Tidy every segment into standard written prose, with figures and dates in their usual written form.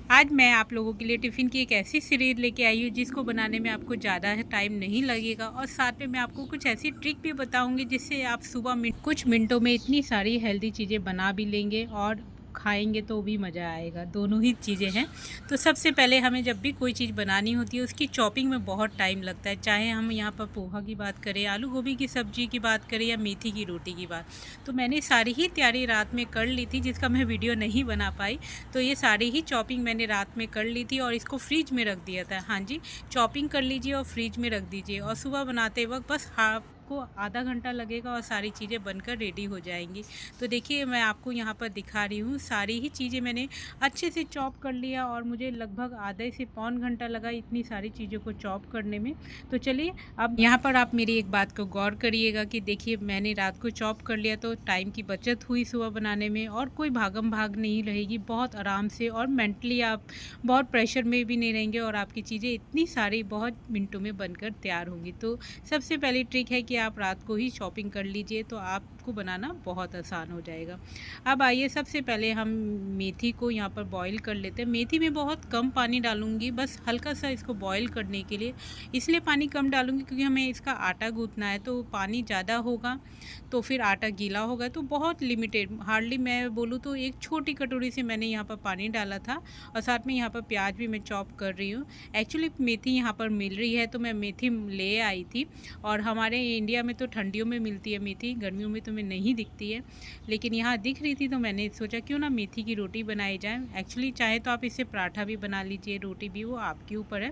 आज मैं आप लोगों के लिए टिफ़िन की एक ऐसी सीरीज़ लेके आई हूँ जिसको बनाने में आपको ज़्यादा टाइम नहीं लगेगा और साथ में मैं आपको कुछ ऐसी ट्रिक भी बताऊँगी जिससे आप सुबह कुछ मिनटों में इतनी सारी हेल्दी चीज़ें बना भी लेंगे और खाएंगे तो भी मज़ा आएगा। दोनों ही चीज़ें हैं। तो सबसे पहले हमें जब भी कोई चीज़ बनानी होती है उसकी चॉपिंग में बहुत टाइम लगता है, चाहे हम यहाँ पर पोहा की बात करें, आलू गोभी की सब्ज़ी की बात करें या मेथी की रोटी की बात। तो मैंने सारी ही तैयारी रात में कर ली थी जिसका मैं वीडियो नहीं बना पाई। तो ये सारी ही चॉपिंग मैंने रात में कर ली थी और इसको फ्रिज में रख दिया था। हाँ जी, चॉपिंग कर लीजिए और फ्रिज में रख दीजिए और सुबह बनाते वक्त बस आपको आधा घंटा लगेगा और सारी चीज़ें बनकर रेडी हो जाएंगी। तो देखिए मैं आपको यहाँ पर दिखा रही हूँ, सारी ही चीज़ें मैंने अच्छे से चॉप कर लिया और मुझे लगभग आधे से पौन घंटा लगा इतनी सारी चीज़ों को चॉप करने में। तो चलिए अब यहाँ पर आप मेरी एक बात को गौर करिएगा कि देखिए मैंने रात को चॉप कर लिया तो टाइम की बचत हुई सुबह बनाने में और कोई भागम भाग नहीं रहेगी, बहुत आराम से और मेंटली आप बहुत प्रेशर में भी नहीं रहेंगे और आपकी चीज़ें इतनी सारी बहुत मिनटों में बनकर तैयार होंगी। तो सबसे पहली ट्रिक है कि आप रात को ही शॉपिंग कर लीजिए तो आपको बनाना बहुत आसान हो जाएगा। अब आइए सबसे पहले हम मेथी को यहाँ पर बॉईल कर लेते हैं। मेथी में बहुत कम पानी डालूंगी, बस हल्का सा इसको बॉईल करने के लिए, इसलिए पानी कम डालूंगी क्योंकि हमें इसका आटा गूंथना है। तो पानी ज़्यादा होगा तो फिर आटा गीला होगा, तो बहुत लिमिटेड, हार्डली मैं बोलूँ तो एक छोटी कटोरी से मैंने यहाँ पर पानी डाला था। और साथ में यहाँ पर प्याज भी मैं चॉप कर रही हूँ। एक्चुअली मेथी यहाँ पर मिल रही है तो मैं मेथी ले आई थी और हमारे इंडिया में तो ठंडियों में मिलती है मेथी, गर्मियों में तो में नहीं दिखती है, लेकिन यहाँ दिख रही थी तो मैंने सोचा क्यों ना मेथी की रोटी बनाई जाए। एक्चुअली चाहे तो आप इससे पराठा भी बना लीजिए, रोटी भी, वो आपके ऊपर है।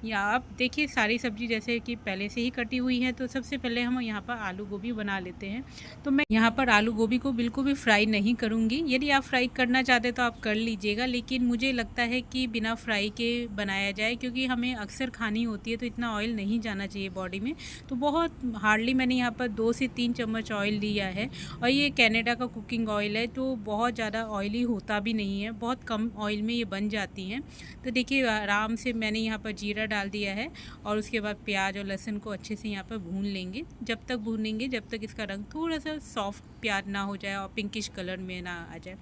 या आप देखिए सारी सब्जी जैसे कि पहले से ही कटी हुई है। तो सबसे पहले हम यहाँ पर आलू गोभी बना लेते हैं। तो मैं यहाँ पर आलू गोभी को बिल्कुल भी फ्राई नहीं करूँगी। यदि आप फ्राई करना चाहते तो आप कर लीजिएगा, लेकिन मुझे लगता है कि बिना फ्राई के बनाया जाए क्योंकि हमें अक्सर खानी होती है तो इतना ऑयल नहीं जाना चाहिए बॉडी में। तो बहुत हार्डली मैंने यहाँ पर 2 से 3 चम्मच ऑयल लिया है और ये कनाडा का कुकिंग ऑयल है तो बहुत ज़्यादा ऑयली होता भी नहीं है, बहुत कम ऑयल में ये बन जाती हैं। तो देखिए आराम से मैंने यहाँ पर जीरा डाल दिया है और उसके बाद प्याज और लहसुन को अच्छे से यहाँ पर भून लेंगे। जब तक भूनेंगे जब तक इसका रंग थोड़ा सा सॉफ्ट प्याज ना हो जाए और पिंकिश कलर में ना आ जाए।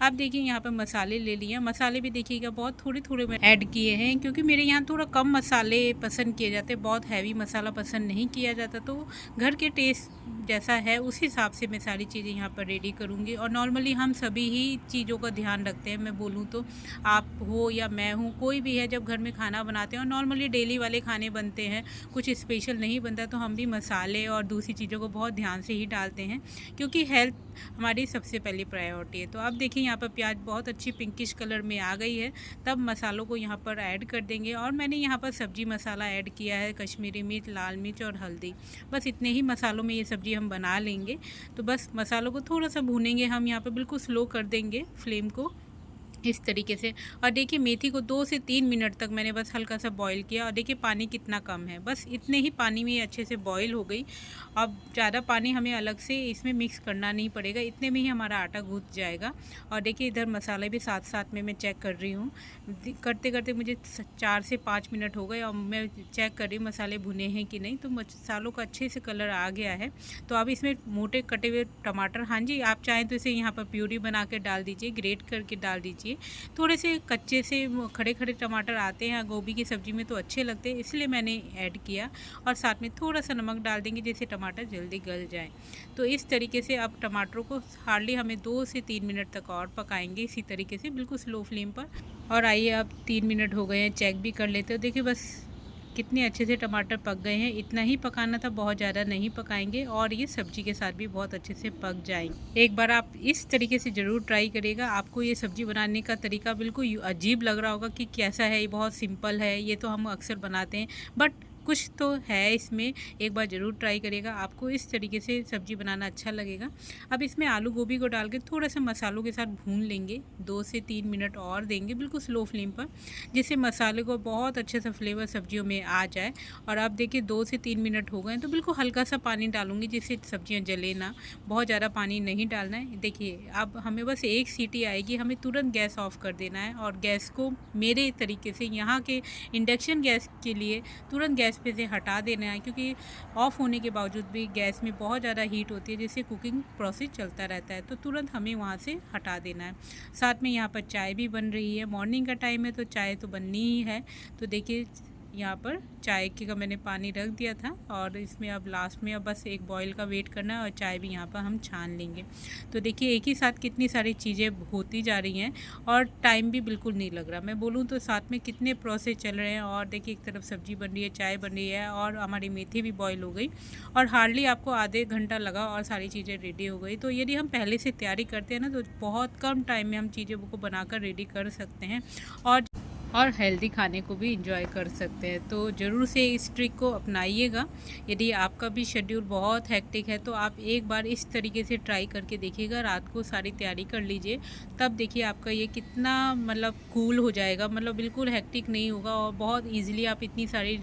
आप देखिए यहाँ पर मसाले ले लिए, मसाले भी देखिएगा बहुत थोड़े थोड़े मैं ऐड किए हैं क्योंकि मेरे यहाँ थोड़ा कम मसाले पसंद किए जाते हैं, बहुत हैवी मसाला पसंद नहीं किया जाता। तो घर के टेस्ट जैसा है उस हिसाब से मैं सारी चीज़ें यहाँ पर रेडी करूँगी। और नॉर्मली हम सभी ही चीज़ों का ध्यान रखते हैं, मैं बोलूँ तो आप हो या मैं हूँ, कोई भी है, जब घर में खाना बनाते हैं और नॉर्मली डेली वाले खाने बनते हैं, कुछ स्पेशल नहीं बनता, तो हम भी मसाले और दूसरी चीज़ों को बहुत ध्यान से ही डालते हैं क्योंकि हेल्थ हमारी सबसे पहली प्रायोरिटी है। तो अब देखिए यहाँ पर प्याज बहुत अच्छी पिंकिश कलर में आ गई है, तब मसालों को यहाँ पर ऐड कर देंगे। और मैंने यहाँ पर सब्जी मसाला ऐड किया है, कश्मीरी मिर्च, लाल मिर्च और हल्दी, बस इतने ही मसालों में ये सब्ज़ी हम बना लेंगे। तो बस मसालों को थोड़ा सा भूनेंगे हम, यहाँ पर बिल्कुल स्लो कर देंगे फ्लेम को इस तरीके से। और देखिए मेथी को 2 से 3 मिनट तक मैंने बस हल्का सा बॉईल किया और देखिए पानी कितना कम है, बस इतने ही पानी में ये अच्छे से बॉईल हो गई। अब ज़्यादा पानी हमें अलग से इसमें मिक्स करना नहीं पड़ेगा, इतने में ही हमारा आटा गूँथ जाएगा। और देखिए इधर मसाले भी साथ साथ में मैं चेक कर रही हूँ, करते करते मुझे 4 से 5 मिनट हो गए और मैं चेक कर रही हूँ मसाले भुने हैं कि नहीं। तो मसालों का अच्छे से कलर आ गया है। तो अब इसमें मोटे कटे हुए टमाटर, हाँ जी आप चाहें तो इसे यहाँ पर प्यूरी बना के डाल दीजिए, ग्रेट करके डाल दीजिए। थोड़े से कच्चे से खड़े खड़े टमाटर आते हैं गोभी की सब्ज़ी में तो अच्छे लगते हैं, इसलिए मैंने ऐड किया। और साथ में थोड़ा सा नमक डाल देंगे जिससे टमाटर जल्दी गल जाए। तो इस तरीके से अब टमाटरों को हार्डली हमें 2 से 3 मिनट तक और पकाएंगे इसी तरीके से बिल्कुल स्लो फ्लेम पर। और आइए अब 3 मिनट हो गए हैं, चेक भी कर लेते हो। देखिए बस कितने अच्छे से टमाटर पक गए हैं, इतना ही पकाना था, बहुत ज़्यादा नहीं पकाएंगे और ये सब्ज़ी के साथ भी बहुत अच्छे से पक जाएंगे। एक बार आप इस तरीके से ज़रूर ट्राई करिएगा। आपको ये सब्ज़ी बनाने का तरीका बिल्कुल अजीब लग रहा होगा कि कैसा है, ये बहुत सिंपल है, ये तो हम अक्सर बनाते हैं, बट कुछ तो है इसमें। एक बार ज़रूर ट्राई करिएगा, आपको इस तरीके से सब्ज़ी बनाना अच्छा लगेगा। अब इसमें आलू गोभी को डाल के थोड़ा सा मसालों के साथ भून लेंगे, 2 से 3 मिनट और देंगे बिल्कुल स्लो फ्लेम पर, जिससे मसाले को बहुत अच्छे से फ्लेवर सब्जियों में आ जाए। और अब देखिए 2 से 3 मिनट हो गए तो बिल्कुल हल्का सा पानी डालूंगी जिससे सब्जियाँ जले ना, बहुत ज़्यादा पानी नहीं डालना है। देखिए अब हमें बस एक सीटी आएगी, हमें तुरंत गैस ऑफ कर देना है। और गैस को मेरे तरीके से यहाँ के इंडक्शन गैस के लिए तुरंत गैस गैस पे से हटा देना है, क्योंकि ऑफ़ होने के बावजूद भी गैस में बहुत ज़्यादा हीट होती है जिससे कुकिंग प्रोसेस चलता रहता है, तो तुरंत हमें वहाँ से हटा देना है। साथ में यहाँ पर चाय भी बन रही है, मॉर्निंग का टाइम है तो चाय तो बननी ही है। तो देखिए यहाँ पर चाय का मैंने पानी रख दिया था और इसमें अब लास्ट में अब बस एक बॉईल का वेट करना है और चाय भी यहाँ पर हम छान लेंगे। तो देखिए एक ही साथ कितनी सारी चीज़ें होती जा रही हैं और टाइम भी बिल्कुल नहीं लग रहा। मैं बोलूँ तो साथ में कितने प्रोसेस चल रहे हैं। और देखिए एक तरफ सब्ज़ी बन रही है, चाय बन रही है और हमारी मेथी भी बॉयल हो गई और हार्डली आपको आधे घंटा लगा और सारी चीज़ें रेडी हो गई। तो यदि हम पहले से तैयारी करते हैं ना तो बहुत कम टाइम में हम चीज़ों को बनाकर रेडी कर सकते हैं और हेल्दी खाने को भी इंजॉय कर सकते हैं। तो ज़रूर से इस ट्रिक को अपनाइएगा। यदि आपका भी शेड्यूल बहुत हेक्टिक है तो आप एक बार इस तरीके से ट्राई करके देखिएगा। रात को सारी तैयारी कर लीजिए, तब देखिए आपका ये कितना मतलब कूल हो जाएगा, मतलब बिल्कुल हेक्टिक नहीं होगा और बहुत ईजिली आप इतनी सारी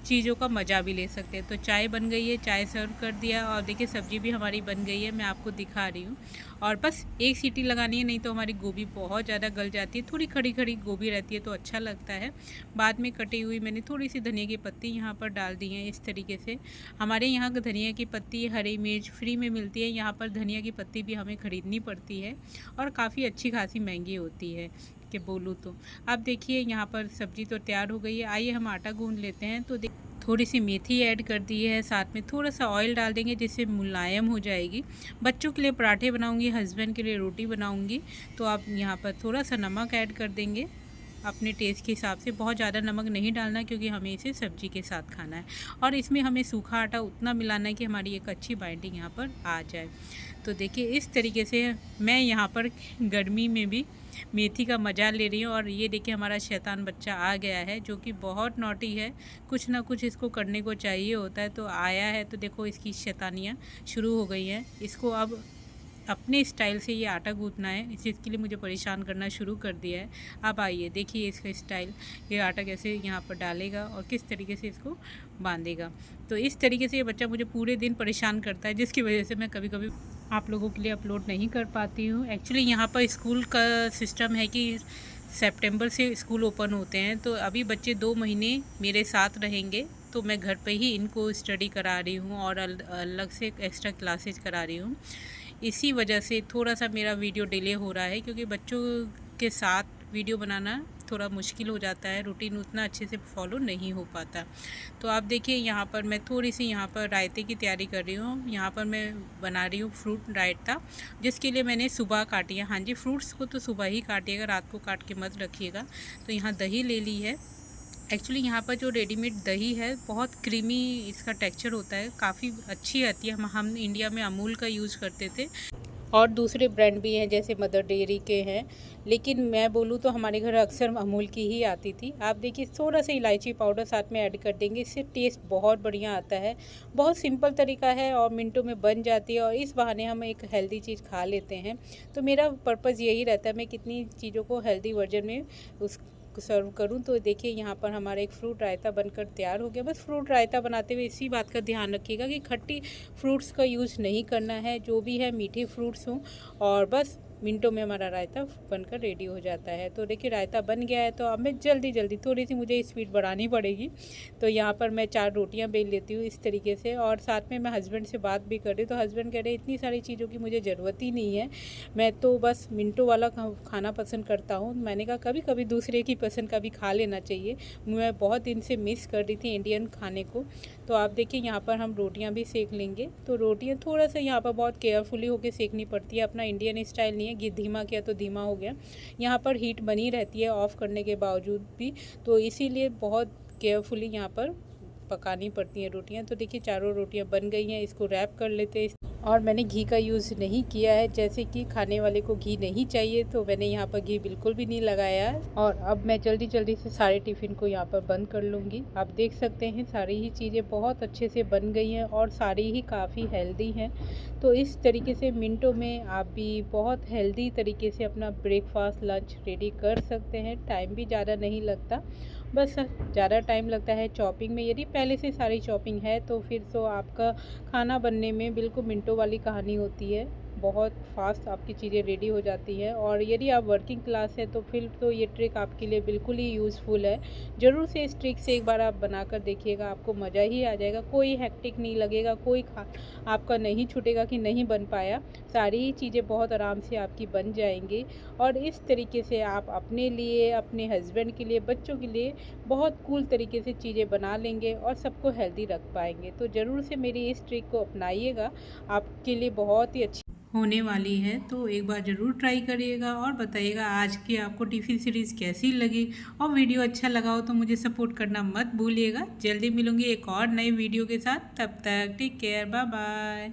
चीज़ों का मज़ा भी ले सकते हैं। तो चाय बन गई है, चाय सर्व कर दिया और देखिए सब्ज़ी भी हमारी बन गई है, मैं आपको दिखा रही हूँ। और बस एक सीटी लगानी है, नहीं तो हमारी गोभी बहुत ज़्यादा गल जाती है। थोड़ी खड़ी खड़ी गोभी रहती है तो अच्छा लगता है। बाद में कटी हुई मैंने थोड़ी सी धनिया की पत्ती यहाँ पर डाल दी है इस तरीके से। हमारे यहाँ धनिया की पत्ती, हरी मिर्च फ्री में मिलती है, यहाँ पर धनिया की पत्ती भी हमें ख़रीदनी पड़ती है और काफ़ी अच्छी खासी महंगी होती है कि बोलूँ तो। अब देखिए यहाँ पर सब्ज़ी तो तैयार हो गई है। आइए हम आटा गूंद लेते हैं। तो थोड़ी सी मेथी ऐड कर दी है, साथ में थोड़ा सा ऑयल डाल देंगे जिससे मुलायम हो जाएगी। बच्चों के लिए पराठे बनाऊंगी, हस्बैंड के लिए रोटी बनाऊंगी। तो आप यहाँ पर थोड़ा सा नमक ऐड कर देंगे अपने टेस्ट के हिसाब से। बहुत ज़्यादा नमक नहीं डालना क्योंकि हमें इसे सब्जी के साथ खाना है। और इसमें हमें सूखा आटा उतना मिलाना है कि हमारी एक अच्छी बाइंडिंग यहाँ पर आ जाए। तो देखिए इस तरीके से मैं यहाँ पर गर्मी में भी मेथी का मज़ा ले रही हूँ। और ये देखिए हमारा शैतान बच्चा आ गया है जो कि बहुत नॉटी है, कुछ ना कुछ इसको करने को चाहिए होता है। तो आया है तो देखो इसकी शैतानियाँ शुरू हो गई हैं। इसको अब अपने स्टाइल से ये आटा गूँथना है, इसके लिए मुझे परेशान करना शुरू कर दिया है। अब आइए देखिए इसका स्टाइल, ये आटा कैसे यहाँ पर डालेगा और किस तरीके से इसको बांधेगा। तो इस तरीके से ये बच्चा मुझे पूरे दिन परेशान करता है, जिसकी वजह से मैं कभी कभी आप लोगों के लिए अपलोड नहीं कर पाती हूँ। एक्चुअली यहाँ पर स्कूल का सिस्टम है कि सितंबर से स्कूल ओपन होते हैं, तो अभी बच्चे 2 महीने मेरे साथ रहेंगे। तो मैं घर पे ही इनको स्टडी करा रही हूँ और अलग से एक्स्ट्रा क्लासेज करा रही हूँ। इसी वजह से थोड़ा सा मेरा वीडियो डिले हो रहा है, क्योंकि बच्चों के साथ वीडियो बनाना थोड़ा मुश्किल हो जाता है, रूटीन उतना अच्छे से फॉलो नहीं हो पाता। तो आप देखिए यहाँ पर मैं थोड़ी सी यहाँ पर रायते की तैयारी कर रही हूँ। यहाँ पर मैं बना रही हूँ फ्रूट रायता, जिसके लिए मैंने सुबह काटी है। हाँ जी, फ्रूट्स को तो सुबह ही काटिएगा, रात को काट के मत रखिएगा। तो यहाँ दही ले ली है। एक्चुअली यहाँ पर जो रेडीमेड दही है बहुत क्रीमी इसका टेक्सचर होता है, काफ़ी अच्छी आती है। हम इंडिया में अमूल का यूज़ करते थे और दूसरे ब्रांड भी हैं जैसे मदर डेयरी के हैं, लेकिन मैं बोलूँ तो हमारे घर अक्सर अमूल की ही आती थी। आप देखिए थोड़ा सा इलायची पाउडर साथ में ऐड कर देंगे, इससे टेस्ट बहुत बढ़िया आता है। बहुत सिंपल तरीका है और मिनटों में बन जाती है और इस बहाने हम एक हेल्दी चीज़ खा लेते हैं। तो मेरा पर्पज़ यही रहता है मैं कितनी चीज़ों को हेल्दी वर्जन में उस सर्व करूं। तो देखिए यहाँ पर हमारा एक फ्रूट रायता बनकर तैयार हो गया। बस फ्रूट रायता बनाते हुए इसी बात का ध्यान रखिएगा कि खट्टी फ्रूट्स का यूज़ नहीं करना है, जो भी है मीठे फ्रूट्स हों। और बस मिनटों में हमारा रायता बनकर रेडी हो जाता है। तो देखिए रायता बन गया है, तो अब मैं जल्दी थोड़ी सी मुझे स्पीड बढ़ानी पड़ेगी। तो यहाँ पर मैं 4 रोटियाँ बेल लेती हूँ इस तरीके से, और साथ में मैं हस्बैंड से बात भी कर रही हूँ। तो हस्बैंड कह रहे इतनी सारी चीज़ों की मुझे ज़रूरत ही नहीं है, मैं तो बस मिनटों वाला खाना पसंद करता हूँ। मैंने कहा कभी कभी दूसरे की पसंद का भी खा लेना चाहिए। मैं बहुत दिन से मिस कर रही थी इंडियन खाने को। तो आप देखिए यहाँ पर हम रोटियाँ भी सेक लेंगे। तो रोटियाँ थोड़ा सा यहाँ पर बहुत केयरफुली होकर सेकनी पड़ती है, अपना इंडियन स्टाइल नहीं है कि धीमा किया तो धीमा हो गया। यहाँ पर हीट बनी रहती है ऑफ़ करने के बावजूद भी, तो इसीलिए बहुत केयरफुली यहाँ पर पकानी पड़ती हैं रोटियाँ। तो देखिए चारों रोटियाँ बन गई हैं, इसको रैप कर लेते हैं। और मैंने घी का यूज़ नहीं किया है, जैसे कि खाने वाले को घी नहीं चाहिए, तो मैंने यहाँ पर घी बिल्कुल भी नहीं लगाया है। और अब मैं जल्दी से सारे टिफ़िन को यहाँ पर बंद कर लूँगी। आप देख सकते हैं सारी ही चीज़ें बहुत अच्छे से बन गई हैं और सारी ही काफ़ी हेल्दी हैं। तो इस तरीके से मिनटों में आप भी बहुत हेल्दी तरीके से अपना ब्रेकफास्ट लंच रेडी कर सकते हैं। टाइम भी ज़्यादा नहीं लगता, बस ज़्यादा टाइम लगता है चॉपिंग में। यदि पहले से सारी चॉपिंग है तो फिर तो आपका खाना बनने में बिल्कुल मिनटों वाली कहानी होती है। बहुत फास्ट आपकी चीज़ें रेडी हो जाती हैं। और यदि आप वर्किंग क्लास है तो फिर तो ये ट्रिक आपके लिए बिल्कुल ही यूज़फुल है। ज़रूर से इस ट्रिक से एक बार आप बनाकर देखिएगा, आपको मज़ा ही आ जाएगा। कोई हेक्टिक नहीं लगेगा, कोई खा आपका नहीं छूटेगा कि नहीं बन पाया। सारी ही चीज़ें बहुत आराम से आपकी बन जाएंगी। और इस तरीके से आप अपने लिए, अपने हस्बैंड के लिए, बच्चों के लिए बहुत कूल तरीके से चीज़ें बना लेंगे और सबको हेल्दी रख पाएंगे। तो ज़रूर से मेरी इस ट्रिक को अपनाइएगा, आपके लिए बहुत ही अच्छी होने वाली है। तो एक बार ज़रूर ट्राई करिएगा और बताइएगा आज की आपको टिफ़िन सीरीज़ कैसी लगी। और वीडियो अच्छा लगा हो तो मुझे सपोर्ट करना मत भूलिएगा। जल्दी मिलूँगी एक और नई वीडियो के साथ, तब तक टेक केयर, बाय बाय।